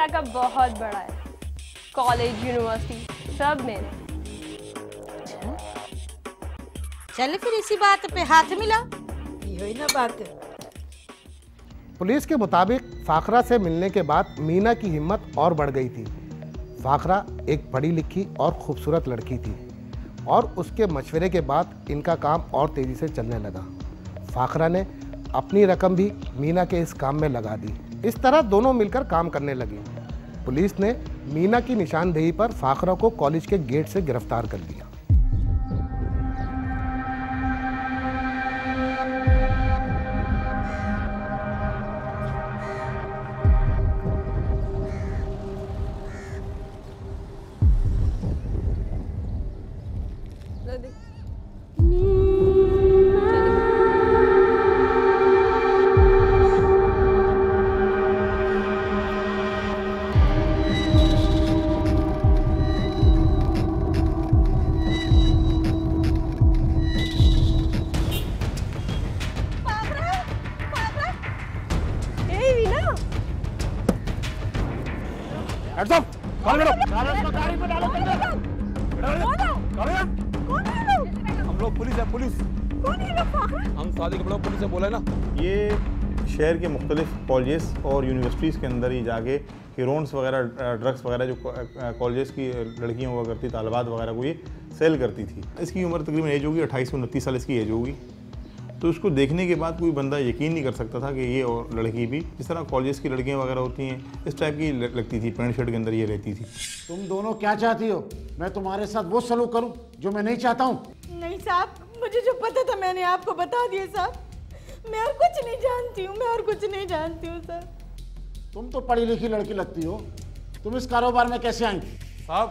इलाका बहुत बड़ा है, कॉलेज यूनिवर्सिटी सब में। चले फिर इसी बात पे हाथ मिला, ये ना बात। पुलिस के मुताबिक फाखरा से मिलने के बाद मीना की हिम्मत और बढ़ गई थी। फाखरा एक पढ़ी लिखी और खूबसूरत लड़की थी और उसके मशवरे के बाद इनका काम और तेज़ी से चलने लगा। फाखरा ने अपनी रकम भी मीना के इस काम में लगा दी। इस तरह दोनों मिलकर काम करने लगे। पुलिस ने मीना की निशानदेही पर फाखरा को कॉलेज के गेट से गिरफ्तार कर लिया। हम लोग पुलिस है, पुलिस। हम शादी कपड़ा पुलिस से बोला है ना। ये शहर के मुख्तलिफ कॉलेजेस और यूनिवर्सिटीज़ के अंदर ही जाके हीरोइंस वगैरह, ड्रग्स वगैरह जो कॉलेजेस की लड़कियां हुआ करती, तालिबात वगैरह को ये सेल करती थी। इसकी उम्र तकरीबन एज होगी 28 से 29 साल इसकी एज होगी। तो उसको देखने के बाद कोई बंदा यकीन नहीं कर सकता था कि ये और लड़की भी जिस तरह कॉलेज की लड़कियां वगैरह होती हैं इस टाइप की लगती थी, पैंट शर्ट के अंदर ये रहती थी। तुम दोनों क्या चाहती हो? मैं तुम्हारे साथ वो सलूक करूं जो मैं नहीं चाहता हूं? नहीं साहब, मुझे जो पता था मैंने आपको बता दिया साहब। मैं और कुछ नहीं जानती हूँ, मैं और कुछ नहीं जानती हूँ सर। तुम तो पढ़ी लिखी लड़की लगती हो, तुम इस कारोबार में कैसे आई? साहब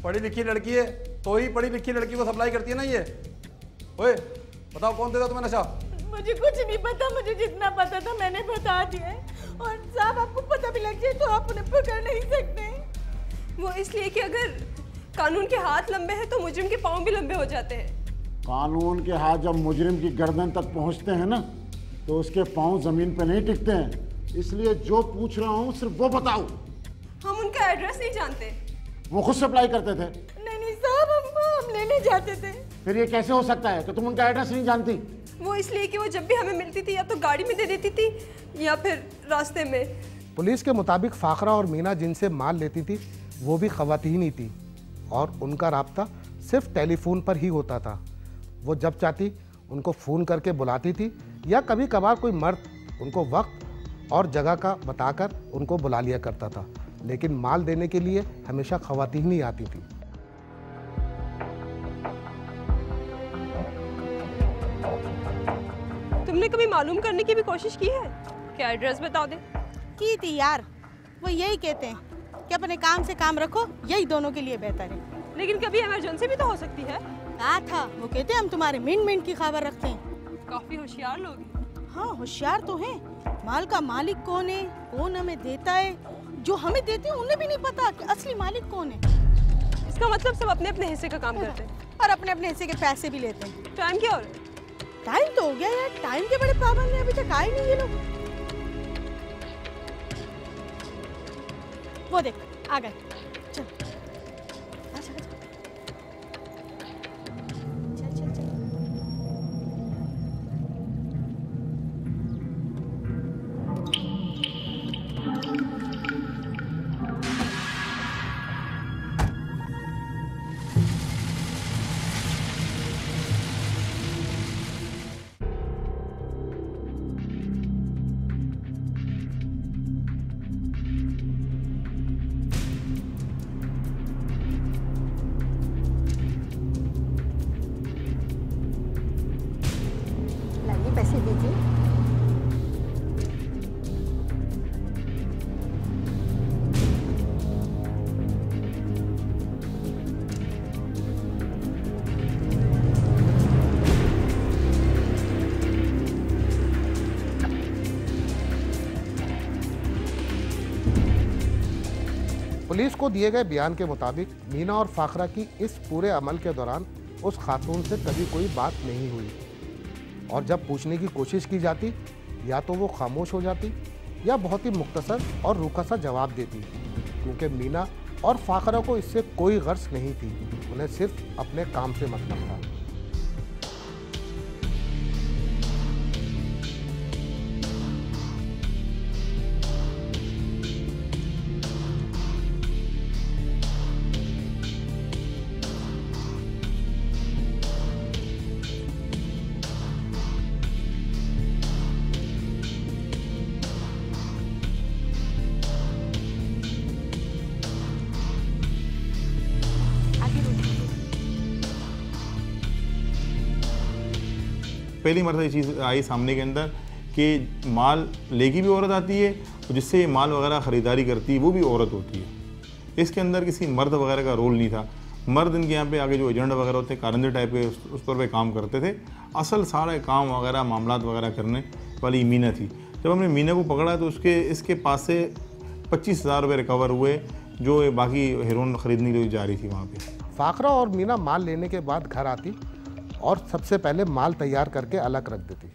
पढ़ी लिखी लड़की है तो ही पढ़ी लिखी लड़की को सप्लाई करती है ना ये। ओए बताओ कौन देता तुम्हें नशा? मुझे कुछ नहीं पता, मुझे जितना पता था मैंने बता दिया है। और साहब आपको पता भी लग जाए तो आप उन्हें पकड़ नहीं सकते। वो इसलिए कि अगर कानून के हाथ लंबे हैं तो मुजरिम के पाँव भी लंबे हो जाते हैं। कानून के हाथ जब मुजरिम की गर्दन तक पहुंचते हैं ना तो उसके पाँव जमीन पे नहीं टिकते हैं। इसलिए जो पूछ रहा हूँ सिर्फ वो बताओ। हम उनका एड्रेस नहीं जानते। वो खुद सप्लाई करते थे? नहीं साहब, हम लेने जाते थे। फिर ये कैसे हो सकता है कि तुम उनका एड्रेस नहीं जानती? वो इसलिए कि वो जब भी हमें मिलती थी या तो गाड़ी में दे देती थी या फिर रास्ते में। पुलिस के मुताबिक फाखरा और मीना जिनसे माल लेती थी वो भी खवातीन ही थी और उनका राब्ता सिर्फ टेलीफोन पर ही होता था। वो जब चाहती उनको फ़ोन करके बुलाती थी या कभी कभार कोई मर्द उनको वक्त और जगह का बताकर उनको बुला लिया करता था, लेकिन माल देने के लिए हमेशा खवातीन ही आती थी। तुमने कभी मालूम करने की भी कोशिश की है? क्या एड्रेस बता दे। की थी यार, वो यही कहते हैं कि अपने काम से काम रखो, यही दोनों के लिए बेहतर है। लेकिन कभी इमरजेंसी भी तो हो सकती है। कहा था, वो कहते हैं हम तुम्हारे मिनट मिनट की खबर रखते हैं। काफी होशियार लोग हैं। हाँ होशियार तो हैं। माल का मालिक कौन है, कौन हमें देता है, जो हमें देते हैं उन्हें भी नहीं पता कि असली मालिक कौन है। इसका मतलब सब अपने अपने हिस्से का काम करते हैं और अपने अपने हिस्से के पैसे भी लेते हैं। टाइम क्या हो रहा है? टाइम तो हो गया यार, टाइम के बड़े पाबंद हैं, अभी तक आए नहीं ये लोग। वो देख आ गए। चल अच्छा अच्छा, चल चल चल। पैसे दीजिए। पुलिस को दिए गए बयान के मुताबिक मीना और फाखरा की इस पूरे अमल के दौरान उस खातून से कभी कोई बात नहीं हुई और जब पूछने की कोशिश की जाती या तो वो खामोश हो जाती या बहुत ही मुख्तसर और रूखा सा जवाब देती। क्योंकि मीना और फाखरा को इससे कोई गर्ज नहीं थी, उन्हें सिर्फ अपने काम से मतलब था। पहली मरतबा ये चीज़ आई सामने के अंदर कि माल लेगी भी औरत आती है और जिससे ये माल वगैरह ख़रीदारी करती है वो भी औरत होती है। इसके अंदर किसी मर्द वगैरह का रोल नहीं था। मर्द इनके यहाँ पे आगे जो एजेंट वगैरह होते हैं कारंजे टाइप के उस तौर पे काम करते थे। असल सारे काम वगैरह मामलात वगैरह करने वाली मीना थी। जब हमने मीना को पकड़ा तो इसके पास से 25,000 रुपये रिकवर हुए जो बाकी हेरोइन ख़रीदने के लिए जा रही थी वहाँ पर। फाखरा और मीना माल लेने के बाद घर आती और सबसे पहले माल तैयार करके अलग रख देती।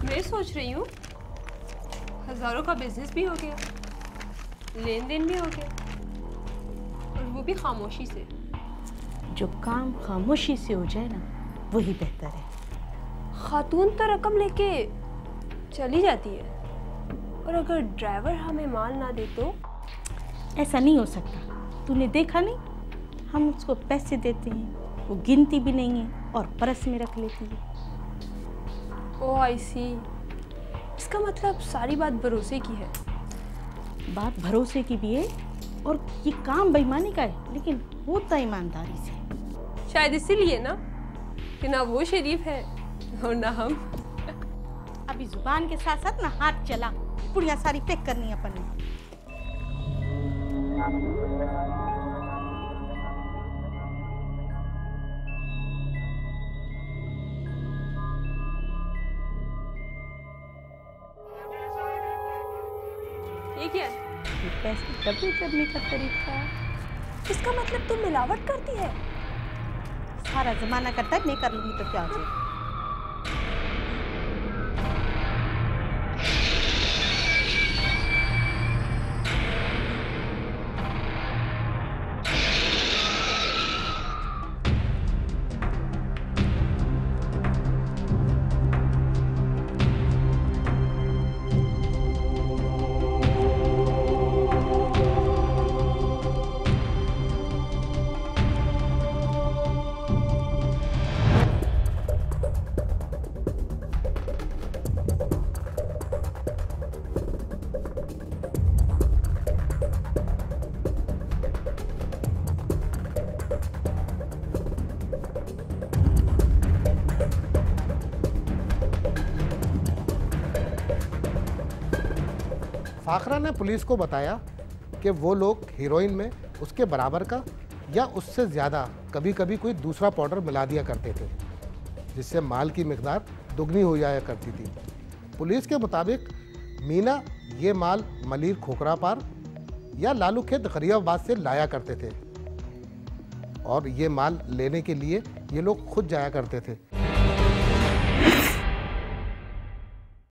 मैं सोच रही हूँ हजारों का बिजनेस भी हो गया, लेन देन भी हो गया, और वो भी खामोशी से। जो काम खामोशी से हो जाए ना वही बेहतर है। खातून तो रकम लेके चली जाती है, और अगर ड्राइवर हमें माल ना दे तो? ऐसा नहीं हो सकता। तूने देखा नहीं, हम उसको पैसे देते हैं, वो गिनती भी नहीं है और पर्स में रख लेती है। ओह आई सी। इसका मतलब सारी बात भरोसे की है। बात भरोसे की भी है और ये काम बेईमानी का है, लेकिन होता ईमानदारी से। शायद इसीलिए ना कि ना वो शरीफ है और ना हम। अभी जुबान के साथ साथ ना हाथ चला। पुड़िया सारी पैक करनी है अपन ने। ये क्या है? ये पैसे डबल करने का तरीका। इसका मतलब तुम मिलावट करती है? सारा जमाना करता है, नहीं कर लूंगी तो क्या हो जाएगा। फाखरा ने पुलिस को बताया कि वो लोग हीरोइन में उसके बराबर का या उससे ज़्यादा कभी कभी कोई दूसरा पाउडर मिला दिया करते थे, जिससे माल की मिकदार दुगनी हो जाया करती थी। पुलिस के मुताबिक मीना ये माल मलिर खोखरापार या लालू खेत गरीबाबाद से लाया करते थे, और ये माल लेने के लिए ये लोग खुद जाया करते थे।